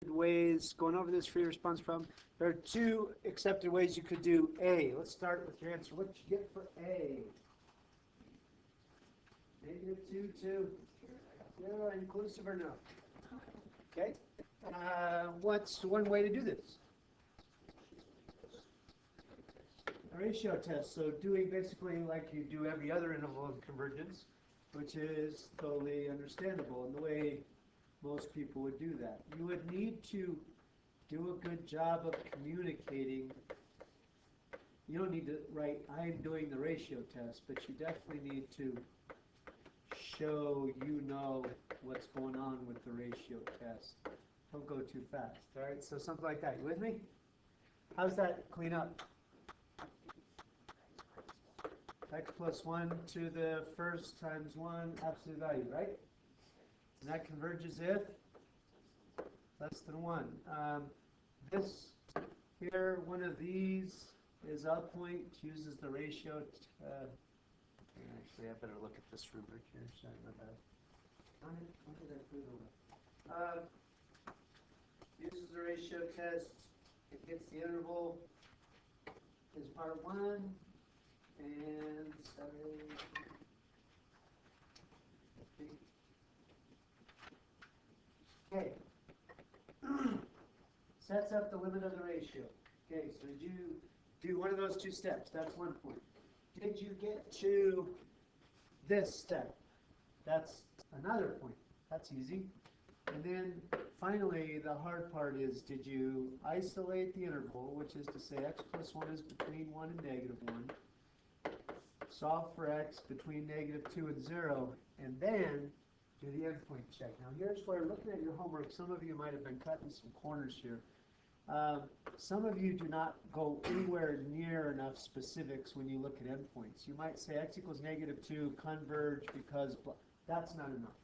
accepted ways, going over this free response problem, there are two accepted ways you could do A. Let's start with your answer. What did you get for A? -2 to 0, inclusive or no? Okay. What's one way to do this? A ratio test. So doing basically like you do every other interval of convergence, which is totally understandable in the way most people would do that. You would need to do a good job of communicating. You don't need to write, I'm doing the ratio test, but you definitely need to show you know what's going on with the ratio test. Don't go too fast, all right? So something like that. You with me? How's that clean up? X plus 1 to the first times 1 absolute value, right? And that converges if less than 1. This here, one of these is a point, uses the ratio. Actually, I better look at this rubric here. Sorry about that. When did I put it away? Uses the ratio test. It gets the interval is part 1. And okay. Sets up the limit of the ratio. Okay, so did you do one of those two steps? That's one point. Did you get to this step? That's another point. That's easy. And then finally, the hard part is, did you isolate the interval, which is to say x plus 1 is between 1 and -1. Solve for x between -2 and 0, and then do the endpoint check. Now here's where, looking at your homework, some of you might have been cutting some corners here. Some of you do not go anywhere near enough specifics when you look at endpoints. You might say x equals -2, converge because blah. That's not enough.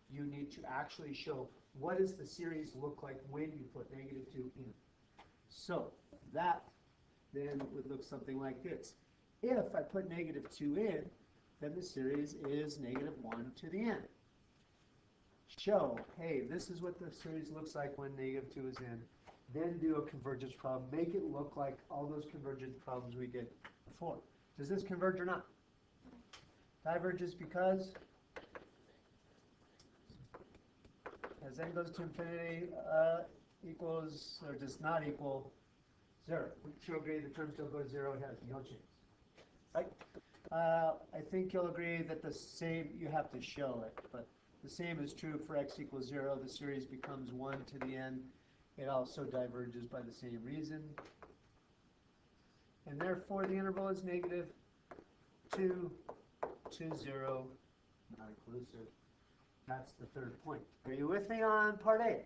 You need to actually show what does the series look like when you put -2 in. So that then would look something like this. If I put -2 in, then the series is -1 to the n. Show, hey, this is what the series looks like when -2 is in. Then do a convergence problem. Make it look like all those convergence problems we did before. Does this converge or not? Diverges because as n goes to infinity equals or does not equal 0. Which you'll agree the term still goes 0, it has no change. Right? I think you'll agree that the same, you have to show it, but the same is true for x equals 0. The series becomes 1 to the n. It also diverges by the same reason. And therefore, the interval is -2 to 0, not inclusive. That's the third point. Are you with me on part A?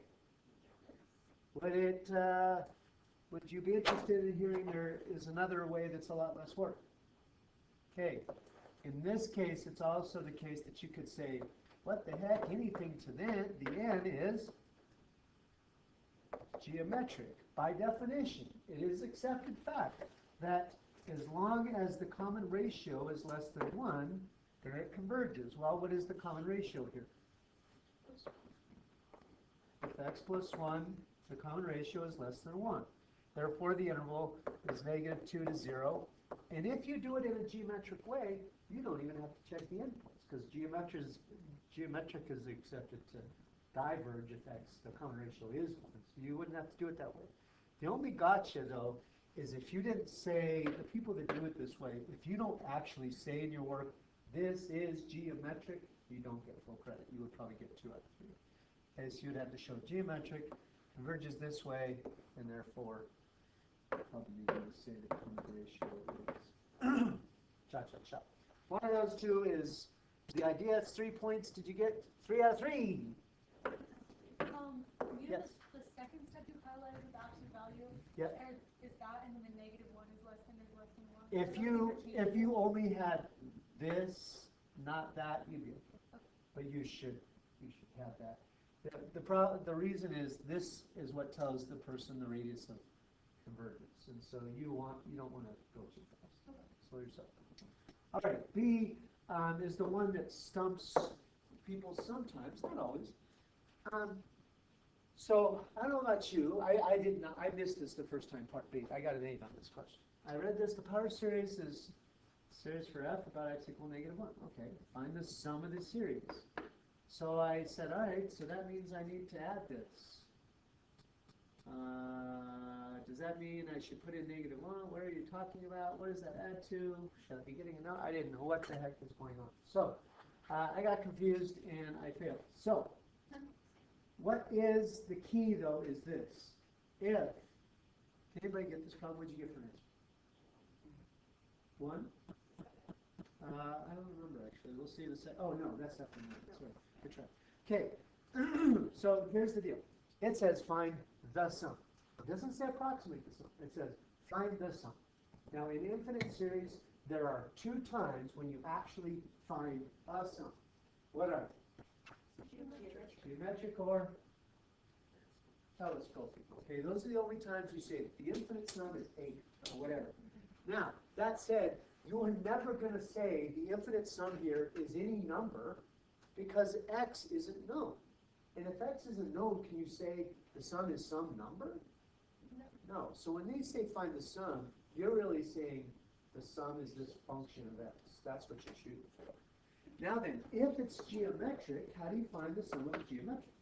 Would you be interested in hearing there is another way that's a lot less work? Okay. In this case, it's also the case that you could say, what the heck, anything to the n is geometric. By definition, it is accepted fact that as long as the common ratio is less than 1, then it converges. Well, what is the common ratio here? If x plus 1, the common ratio is less than 1. Therefore, the interval is -2 to 0. And if you do it in a geometric way, you don't even have to check the endpoints, because geometric is accepted to diverge if the common ratio is 1. So you wouldn't have to do it that way. The only gotcha, though, is if you didn't say, the people that do it this way, if you don't actually say in your work, this is geometric, you don't get full credit. You would probably get 2 out of 3. Okay, so you'd have to show geometric, converges this way, and therefore, probably you would say the common ratio is cha-cha-cha. One of those two is the idea. It's 3 points. Did you get 3 out of 3? Yes. The second step you highlighted with absolute value. Yep. Is that and then the -1 is less than 1? If you only had this, not that, you'd be okay. But you should have that. The reason is this is what tells the person the radius of convergence, and so you don't want to go too fast. Okay. Slow yourself. All right, B is the one that stumps people sometimes, not always. So, I don't know about you, I did not, I missed this the first time, part B. I got an 8 on this question. I read this, the power series is series for f about x equal -1. Okay, find the sum of the series. So I said, all right, so that means I need to add this. Does that mean I should put in -1? What are you talking about? What does that add to? Should I be getting a no? I didn't know what the heck was going on. So, I got confused and I failed. So, what is the key though is this. If, can anybody get this problem? What'd you get for an answer? 1? I don't remember actually. We'll see in a sec. Oh no, that's not the one. Sorry. Good try. Okay. So here's the deal. It says find the sum. It doesn't say approximate the sum. It says find the sum. Now in infinite series, there are 2 times when you actually find a sum. What are they? Geometric or telescopic. Okay, those are the only times you say it. The infinite sum is 8 or whatever. Now, that said, you are never going to say the infinite sum here is any number because x isn't known. And if x isn't known, can you say the sum is some number? No. So when they say find the sum, you're really saying the sum is this function of x. That's what you're shooting for. Now then, if it's geometric, how do you find the sum of the geometric?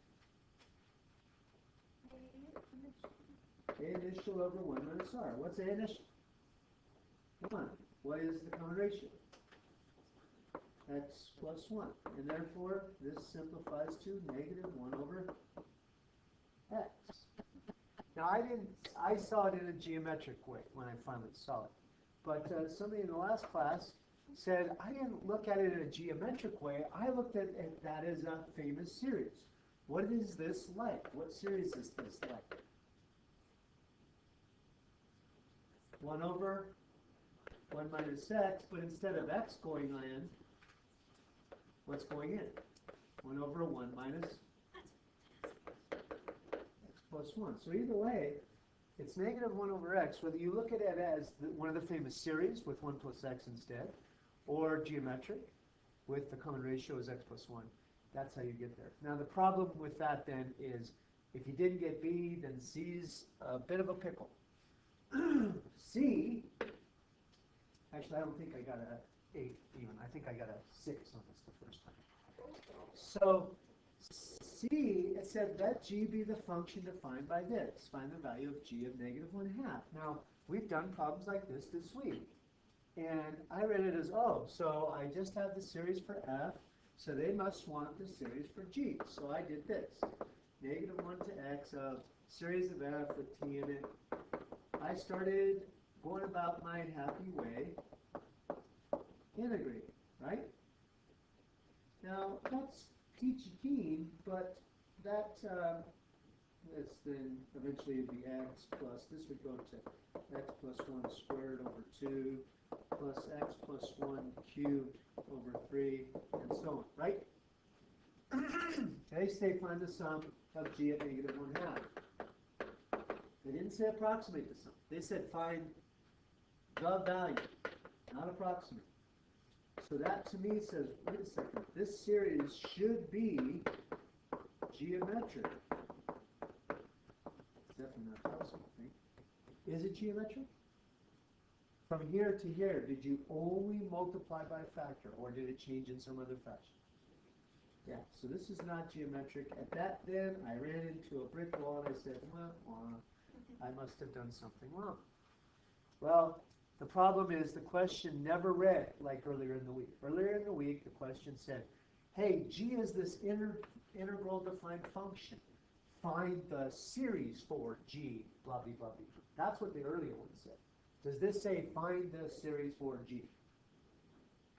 A initial over 1 minus r. What's A initial? 1. What is the common ratio? X plus 1. And therefore, this simplifies to -1 over x. Now, I saw it in a geometric way when I finally saw it. But somebody in the last class said, I didn't look at it in a geometric way. I looked at that as a famous series. What is this like? What series is this like? 1 over 1 minus x, but instead of x going in, what's going in? 1 over 1 minus x plus 1. So either way, it's -1 over x, whether you look at it as one of the famous series with 1 plus x instead, or geometric with the common ratio as x plus 1. That's how you get there. Now the problem with that then is if you didn't get B, then C's a bit of a pickle. C, actually I don't think I got a 8 even. I think I got a 6 on this the first time. So C, it said let G be the function defined by this. Find the value of G of -1/2. Now we've done problems like this week. And I read it as, oh, so I just have the series for f, so they must want the series for g. So I did this. -1 to x of series of f with t in it. I started going about my happy way, integrating, right? Now, that's peachy keen, but that, that's then eventually the x plus, this would go to x plus 1 squared over 2, plus x plus 1 cubed over 3, and so on, right? They say find the sum of g at -1/2. They didn't say approximate the sum. They said find the value, not approximate. So that to me says, wait a second, this series should be geometric. It's definitely not approximate, right? Is it geometric? From here to here, did you only multiply by a factor, or did it change in some other fashion? Yeah, so this is not geometric. At that then, I ran into a brick wall and I said, well, I must have done something wrong. Well, the problem is the question never read like earlier in the week. Earlier in the week, the question said, hey, G is this integral defined function. Find the series for G, blah, blah, blah, blah. That's what the earlier one said. Does this say find the series for G?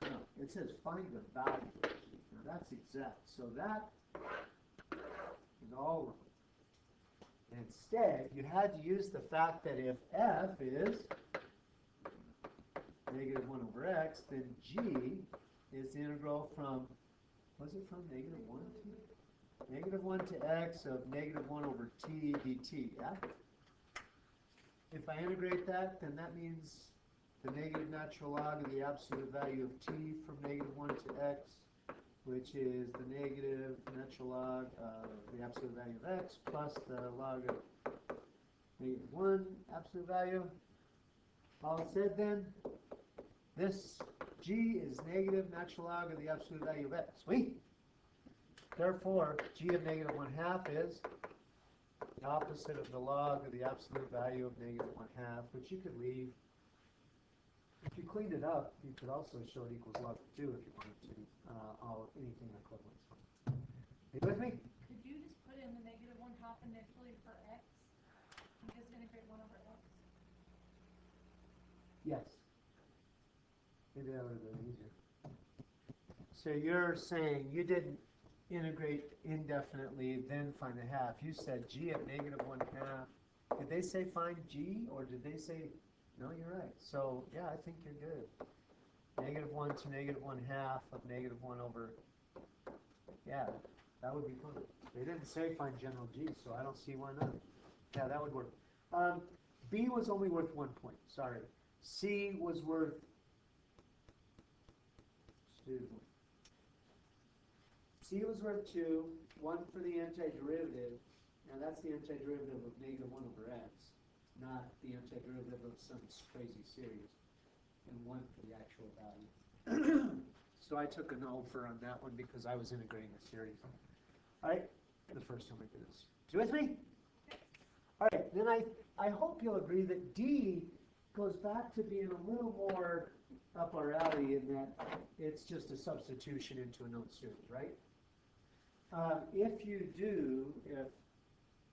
No, it says find the value for G. Now that's exact. So that is all wrong. Instead, you had to use the fact that if f is -1 over x, then g is the integral from, was it from -1 to? -1 to x of -1 over t dt, yeah? If I integrate that, then that means the negative natural log of the absolute value of t from -1 to x which is the negative natural log of the absolute value of x plus the log of negative 1 absolute value. All said then, this g is negative natural log of the absolute value of x. Sweet! Therefore, g of negative 1/2 is the opposite of the log of the absolute value of negative 1/2, which you could leave. If you cleaned it up, you could also show it equals log of 2 if you wanted to. Anything equivalent is fine. You with me? Could you just put in the negative 1/2 initially for x and just integrate 1 over x? Yes. Maybe that would have been easier. So you're saying you didn't integrate indefinitely, then find the half. You said g of negative 1/2. Did they say find g, or did they say, no, you're right. So, yeah, I think you're good. Negative 1 to negative 1/2 of negative 1 over, yeah, that would be fun. They didn't say find general g, so I don't see why not. Yeah, that would work. B was only worth 1 point, sorry. C was worth, C was worth 2, 1 for the antiderivative. Now that's the antiderivative of negative 1 over x, not the antiderivative of some crazy series, and 1 for the actual value. So I took an over on that one because I was integrating the series. All right, the first time I did this. You with me? All right, then I hope you'll agree that D goes back to being a little more up our alley in that it's just a substitution into a known series, right? If you do,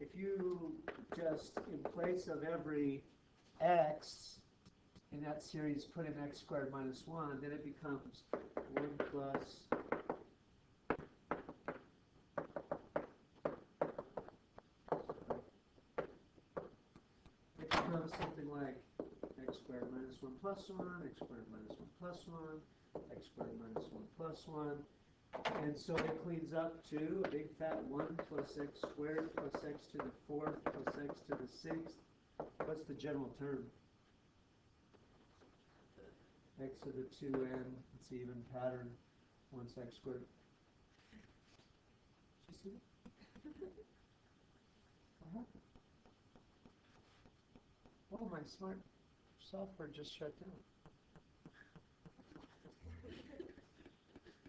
if you just, in place of every x in that series, put in x squared minus 1, then it becomes 1 plus it becomes something like x squared minus 1 plus 1, x squared minus 1 plus 1, x squared minus 1 plus 1. And so it cleans up to a big fat 1 plus x squared plus x to the 4th plus x to the 6th. What's the general term? X to the 2n, it's an even pattern, once x squared. Did you see that? Oh, my smart software just shut down.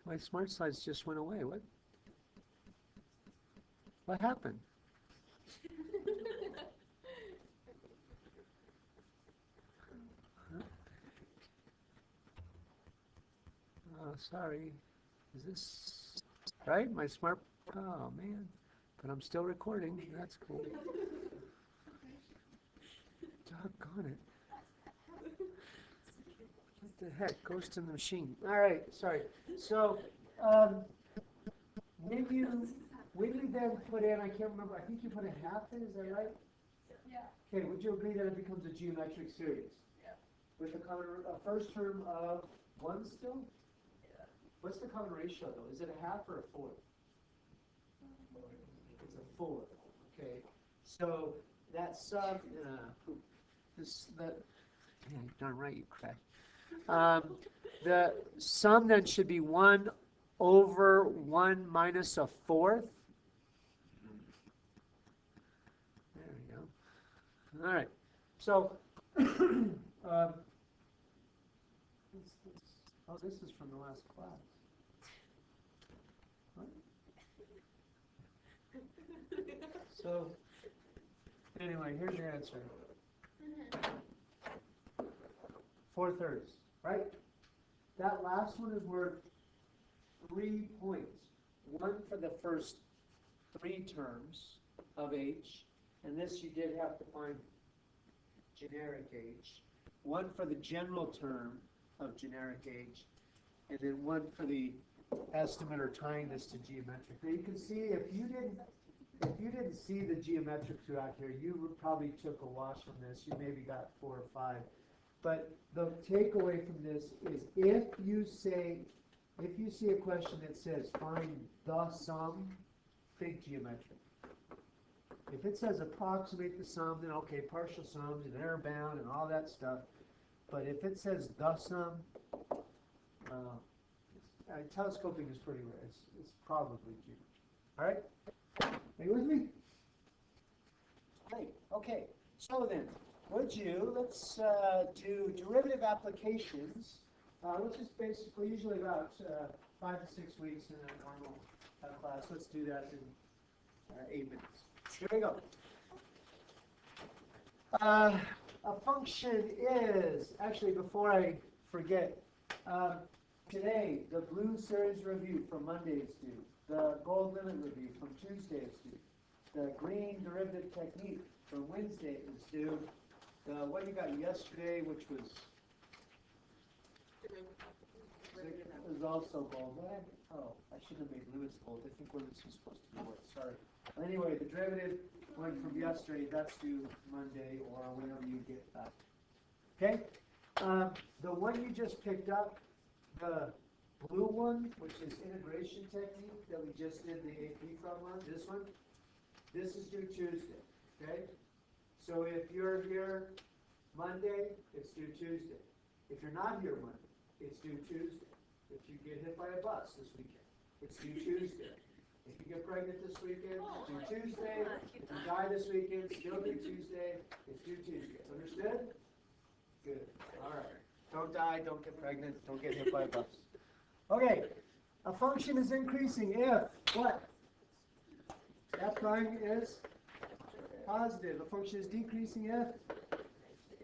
My smart slides just went away. What happened? Oh, sorry. Is this right? My smart. Oh man, but I'm still recording. That's cool. Doggone it. What the heck? Ghost in the machine. All right, sorry. So, when you then put in, I can't remember, I think you put a half in, is that right? Yeah. Okay, would you agree that it becomes a geometric series? Yeah. With a first term of 1 still? Yeah. What's the common ratio though? Is it a half or a fourth? It's a fourth. Okay. So that sum, yeah, darn right you cracked. The sum then should be 1 over 1 minus a fourth. There we go. All right. So, oh, this is from the last class. What? So, anyway, here's your answer. 4/3, right? That last one is worth 3 points. 1 for the first 3 terms of h, and this you did have to find generic h. 1 for the general term of generic h, and then 1 for the estimate or tying this to geometric. Now you can see if you didn't see the geometric throughout here, you probably took a wash from this. You maybe got 4 or 5. But the takeaway from this is if you see a question that says find the sum, think geometric. If it says approximate the sum, then okay, partial sums and error bound and all that stuff. But if it says the sum, telescoping is pretty rare. It's probably June. All right? Are you with me? Great. Okay. So then, let's do derivative applications, which is basically usually about 5 to 6 weeks in a normal class. Let's do that in 8 minutes. Here we go. A function is, actually before I forget, today the blue series review from Monday is due. The gold limit review from Tuesday is due. The green derivative technique from Wednesday is due. The what you got yesterday, which was also gold. Oh, I should have made Lewis gold. I think Lewis was supposed to be white. Sorry. Anyway, the derivative one from yesterday, that's due Monday or whenever you get back. Okay? The one you just picked up, the blue one, which is integration technique that we just did the AP problem on, this is due Tuesday. Okay? So if you're here Monday, it's due Tuesday. If you're not here Monday, it's due Tuesday. If you get hit by a bus this weekend, it's due Tuesday. If you get pregnant this weekend, it's due Tuesday. If you die this weekend, still due Tuesday. It's due Tuesday. Understood? Good. All right. Don't die, don't get pregnant, don't get hit by a bus. Okay. A function is increasing if what? F prime is positive. A function is decreasing if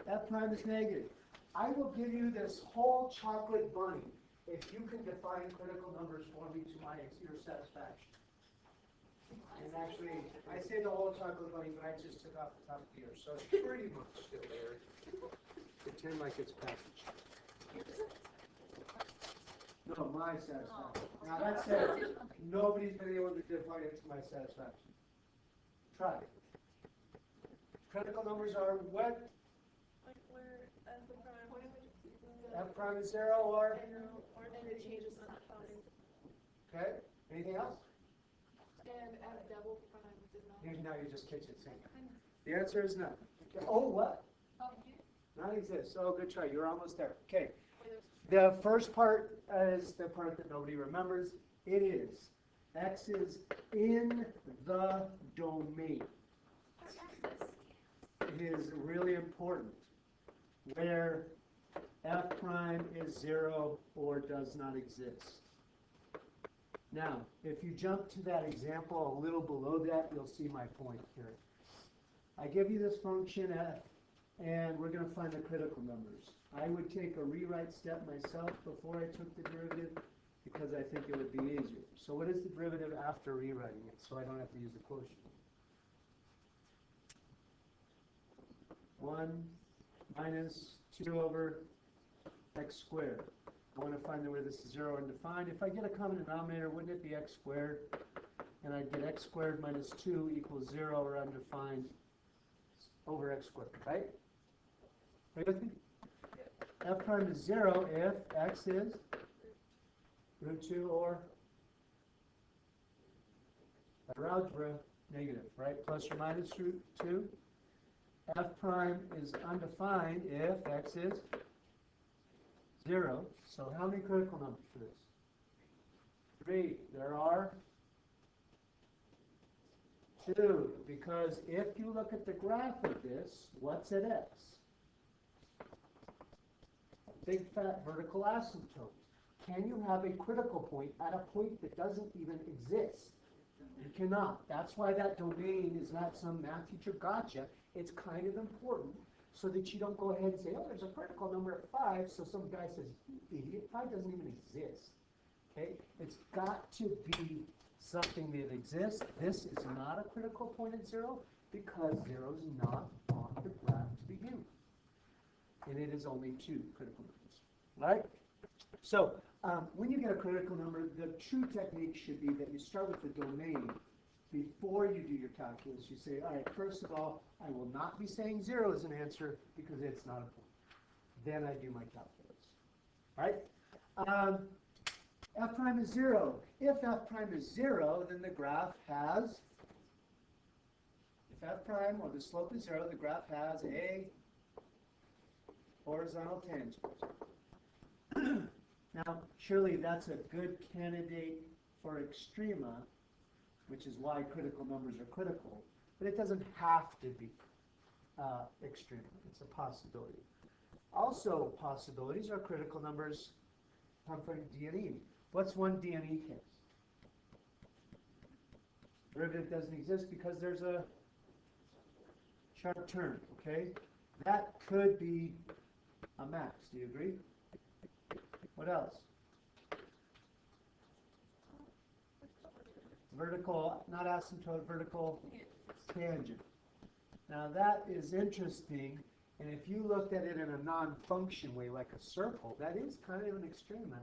F prime is negative. I will give you this whole chocolate bunny if you can define critical numbers for me to your satisfaction. And actually, I say the whole chocolate bunny, but I just took off the top of the ear, so it's pretty much still there. Pretend like it's packaged. No, my satisfaction. Now that said, nobody's been able to define it to my satisfaction. Try it. Critical numbers are what? Like where F prime is 0 or? or then it changes not defined. Okay. Anything else? And F double prime did not. Now you're just kitchen sink. The answer is none. Okay. Oh, what? None exists. Oh, good try. You're almost there. Okay. The first part is the part that nobody remembers. It is. X is in the domain. It is really important where F prime is 0 or does not exist. Now, if you jump to that example a little below that, you'll see my point here. I give you this function f, and we're going to find the critical numbers. I would take a rewrite step myself before I took the derivative because I think it would be easier. So what is the derivative after rewriting it so I don't have to use the quotient? 1 minus 2 over x squared. I want to find where this is 0 undefined. If I get a common denominator, wouldn't it be x squared? And I'd get x squared minus 2 equals 0 or undefined over x squared, right? Are you with me? F prime is 0 if x is root 2 or better algebra, negative, right? Plus or minus root 2. F prime is undefined if x is 0. So how many critical numbers for this? 3. There are 2. Because if you look at the graph of this, what's at x? A big fat vertical asymptote. Can you have a critical point at a point that doesn't even exist? You cannot. That's why that domain is not some math teacher gotcha. It's kind of important so that you don't go ahead and say, oh, there's a critical number at 5, so some guy says, you idiot, 5 doesn't even exist. Okay? It's got to be something that exists. This is not a critical point at 0 because 0 is not on the graph to begin with. And it is only 2 critical numbers. Right? So, when you get a critical number, the true technique should be that you start with the domain before you do your calculus. You say, all right, first of all, I will not be saying 0 is an answer because it's not a point. Then I do my calculus. All right? F prime is 0. If f prime is 0, then the graph has, if f prime or the slope is 0, the graph has a horizontal tangent. Now, surely that's a good candidate for extrema, which is why critical numbers are critical, but it doesn't have to be extrema. It's a possibility. Also, possibilities are critical numbers come from D&E. What's one D&E case? Derivative doesn't exist because there's a sharp turn, okay? That could be a max. Do you agree? What else? Vertical, not asymptote, vertical tangent. Now that is interesting, and if you looked at it in a non-function way, like a circle, that is kind of an extrema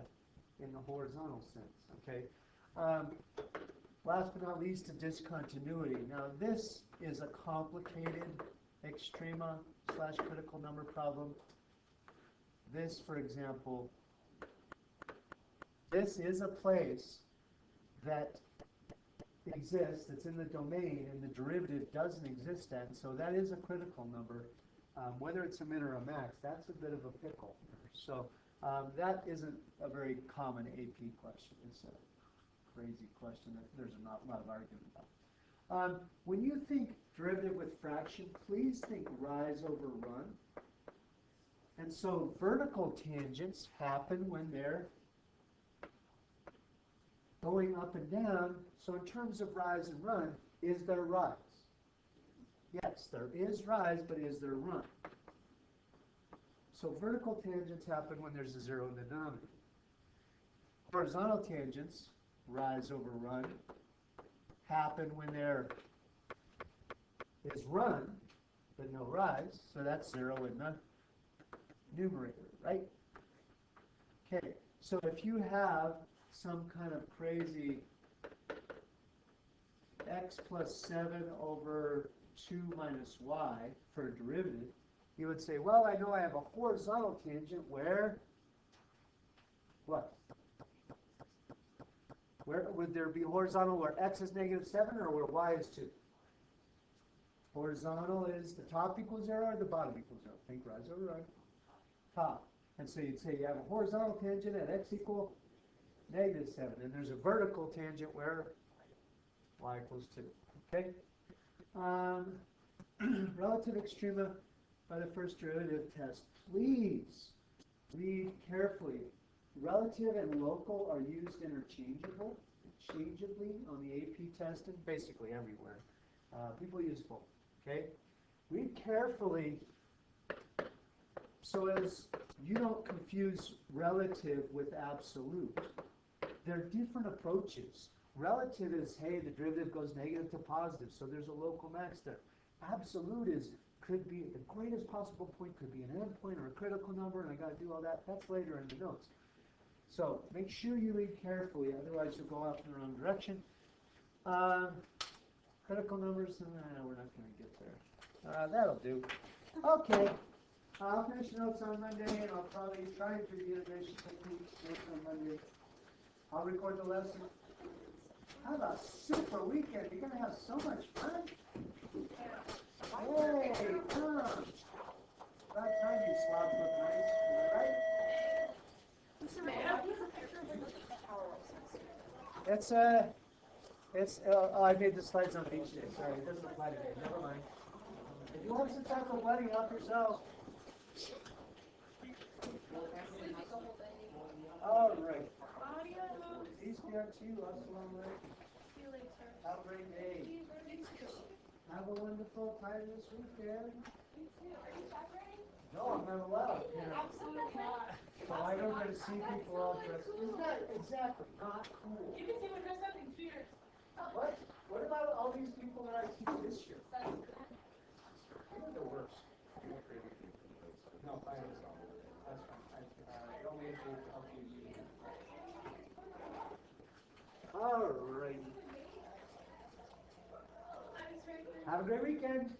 in the horizontal sense, okay? Last but not least, a discontinuity. Now this is a complicated extrema / critical number problem. This, for example, this is a place that exists, it's in the domain, and the derivative doesn't exist at, and so that is a critical number. Whether it's a min or a max, that's a bit of a pickle. So that isn't a very common AP question. It's a crazy question that there's not a lot of argument about. When you think derivative with fraction, please think rise over run. And so vertical tangents happen when they're going up and down. So in terms of rise and run, is there rise? Yes, there is rise, but is there run? So vertical tangents happen when there's a zero in the denominator. Horizontal tangents, rise over run, happen when there is run, but no rise. So that's zero in the numerator, right? Okay, so if you have some kind of crazy x plus 7 over 2 minus y for a derivative, you would say, well, I know I have a horizontal tangent where, what? Where would there be horizontal where x is negative 7 or where y is 2? Horizontal is the top equals 0 or the bottom equals 0. Think rise over run. Top. And so you'd say you have a horizontal tangent at x equal negative 7. And there's a vertical tangent where y equals 2. Okay? Relative extrema by the first derivative test. Please read carefully. Relative and local are used interchangeably on the AP test and basically everywhere. People use both. Okay? Read carefully so as you don't confuse relative with absolute. They're different approaches. Relative is, hey, the derivative goes negative to positive, so there's a local max there. Absolute is, could be, the greatest possible point could be an endpoint or a critical number, and I got to do all that. That's later in the notes. So make sure you read carefully, otherwise you'll go off in the wrong direction. Critical numbers, we're not going to get there. That'll do. Okay. I'll finish notes on Monday, and I'll probably try and do the integration techniques notes on Monday. I'll record the lesson. Have a super weekend. You're going to have so much fun. Hey, come. About time you slobs look nice. Am I right? I made the slides on beach day. Sorry, it doesn't apply today. Never mind. If you want some taco buddy, help yourself. All right. Peace be unto you. Assalamu alaikum. See you later. Have a great day. Have a wonderful time this weekend. No, I'm not allowed. Absolutely not. So I don't get to see people all dressed. Isn't that exactly not cool? You can see what dressed up in theaters. What? What about all these people that I see this year? You're the worst. No, I understand. That's fine. I don't need to help you. All right. Have a great weekend.